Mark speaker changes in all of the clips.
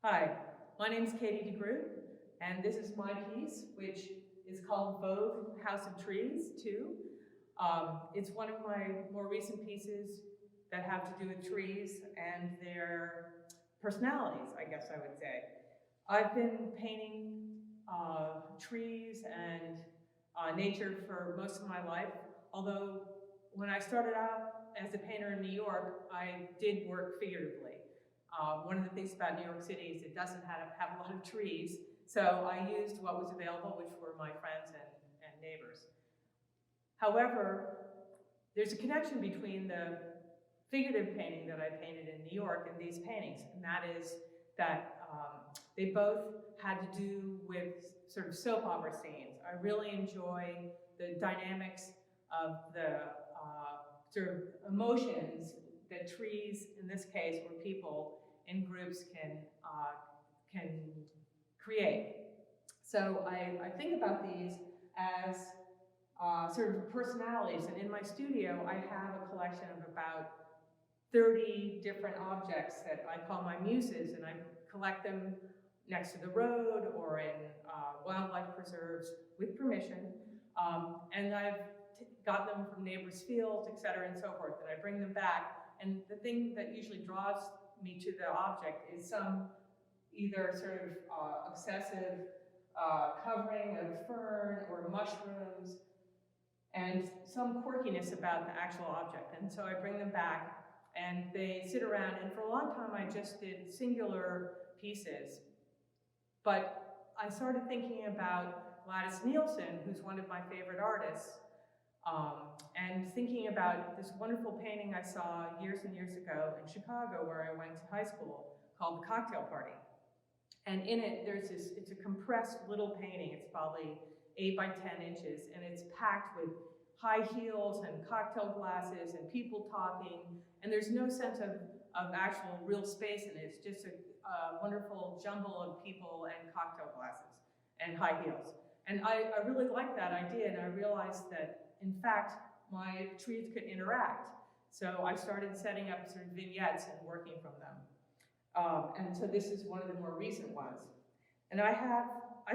Speaker 1: Hi, my name is Katie DeGroot, and this is my piece, which is called Vogue House of Trees 2. It's one of my more recent pieces that have to do with trees and their personalities, I guess I would say. I've been painting trees and nature for most of my life, although when I started out as a painter in New York, I did work figuratively. One of the things about New York City is it doesn't have a lot of trees, so I used what was available, which were my friends and neighbors. However, there's a connection between the figurative painting that I painted in New York and these paintings, and that is that they both had to do with sort of soap opera scenes. I really enjoy the dynamics of the sort of emotions that trees, in this case, or people in groups can create. So I think about these as sort of personalities, and in my studio I have a collection of about 30 different objects that I call my muses, and I collect them next to the road or in wildlife preserves with permission. And I've got them from neighbors' fields, et cetera, and so forth, and I bring them back. And the thing that usually draws me to the object is some either sort of obsessive covering of fern or mushrooms, and some quirkiness about the actual object. And so I bring them back, and they sit around, and for a long time I just did singular pieces. But I started thinking about Gladys Nielsen, who's one of my favorite artists, and thinking about this wonderful painting I saw years and years ago in Chicago, where I went to high school, called The Cocktail Party. And in it, it's a compressed little painting. It's probably 8 by 10 inches, and it's packed with high heels and cocktail glasses and people talking, and there's no sense of actual real space in it. It's just a wonderful jumble of people and cocktail glasses and high heels. And I really liked that idea, and I realized that, in fact, my trees could interact. So I started setting up sort of vignettes and working from them. And so this is one of the more recent ones. And I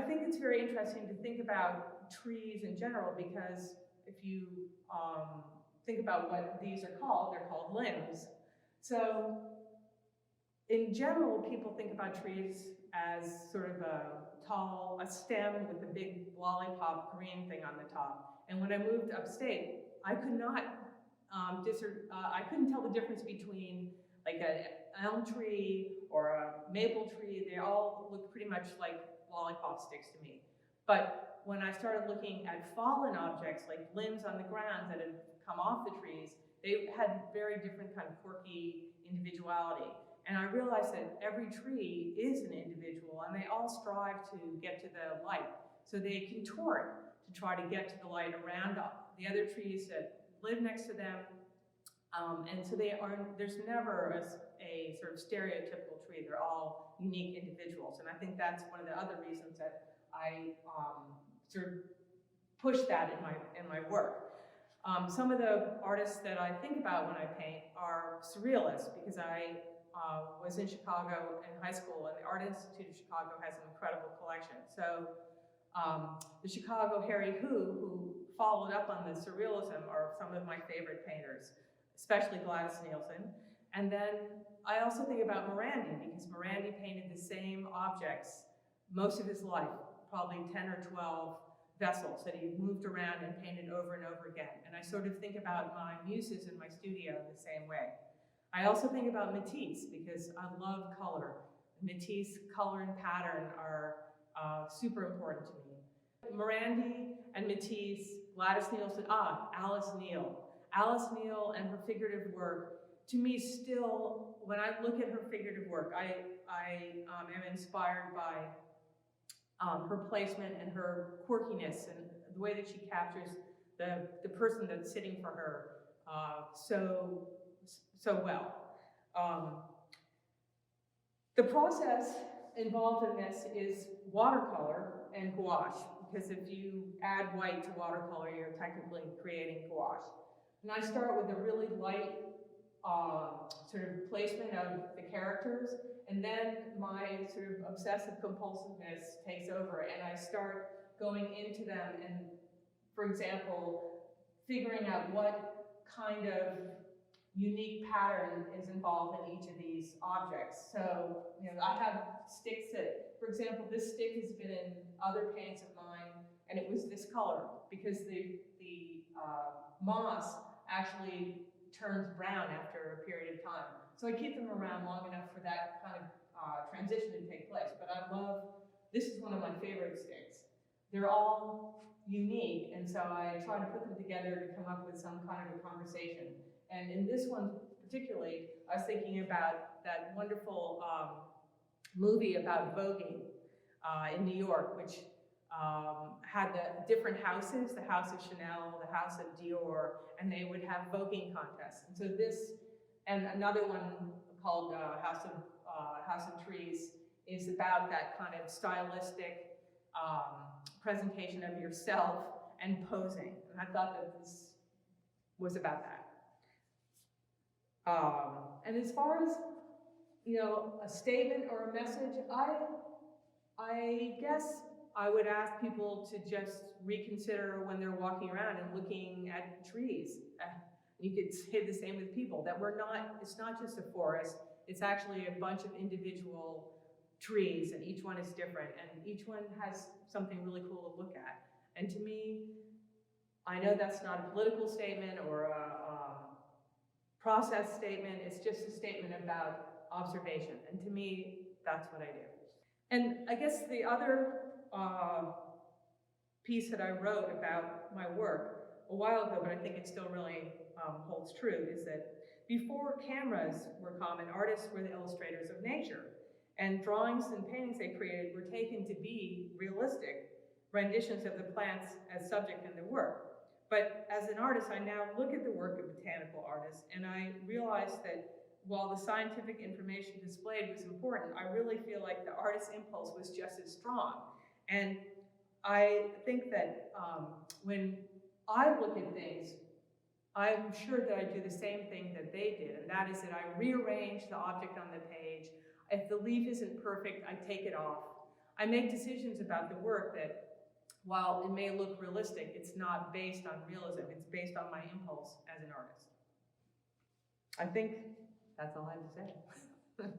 Speaker 1: think it's very interesting to think about trees in general, because if you think about what these are called, they're called limbs. So in general, people think about trees as sort of a stem with a big lollipop green thing on the top. And when I moved upstate, I could not, I couldn't tell the difference between like an elm tree or a maple tree. They all look pretty much like lollipop sticks to me. But when I started looking at fallen objects, like limbs on the ground that had come off the trees, they had very different kind of quirky individuality. And I realized that every tree is an individual, and they all strive to get to the light. So they contort to try to get to the light around the other trees that live next to them. And so there's never a sort of stereotypical tree. They're all unique individuals. And I think that's one of the other reasons that I sort of push that in my work. Some of the artists that I think about when I paint are surrealists, because I was in Chicago in high school, and the Art Institute of Chicago has an incredible collection. So the Chicago Harry who followed up on the surrealism are some of my favorite painters, especially Gladys Nielsen. And then I also think about Morandi, because Morandi painted the same objects most of his life, probably 10 or 12 vessels that he moved around and painted over and over again. And I sort of think about my muses in my studio in the same way. I also think about Matisse, because I love color. Matisse color and pattern are super important to me. Morandi and Matisse, Gladys Nielsen, Alice Neel. Alice Neel and her figurative work, to me still, when I look at her figurative work, I am inspired by her placement and her quirkiness and the way that she captures the person that's sitting for her so well. The process involved in this is watercolor and gouache, because if you add white to watercolor, you're technically creating gouache. And I start with a really light sort of placement of the characters, and then my sort of obsessive compulsiveness takes over, and I start going into them and, for example, figuring out what kind of unique pattern is involved in each of these objects. So, I have sticks that, for example, this stick has been in other paints of mine, and it was this color because the moss actually turns brown after a period of time. So I keep them around long enough for that kind of transition to take place. But this is one of my favorite sticks. They're all unique, and so I try to put them together to come up with some kind of a conversation. And in this one particularly, I was thinking about that wonderful movie about voguing in New York, which had the different houses, the House of Chanel, the House of Dior, and they would have voguing contests. And so this, and another one called House of Trees, is about that kind of stylistic presentation of yourself and posing. And I thought that this was about that. And as far as, a statement or a message, I guess I would ask people to just reconsider when they're walking around and looking at trees. You could say the same with people, that it's not just a forest, it's actually a bunch of individual trees, and each one is different, and each one has something really cool to look at. And to me, I know that's not a political statement or a process statement, it's just a statement about observation. And to me, that's what I do. And I guess the other piece that I wrote about my work a while ago, but I think it still really holds true, is that before cameras were common, artists were the illustrators of nature. And drawings and paintings they created were taken to be realistic renditions of the plants as subject in their work. But as an artist, I now look at the work of botanical artists, and I realize that while the scientific information displayed was important, I really feel like the artist's impulse was just as strong. And I think that when I look at things, I'm sure that I do the same thing that they did, and that is that I rearrange the object on the page. If the leaf isn't perfect, I take it off. I make decisions about the work that, while it may look realistic, it's not based on realism, it's based on my impulse as an artist. I think that's all I have to say.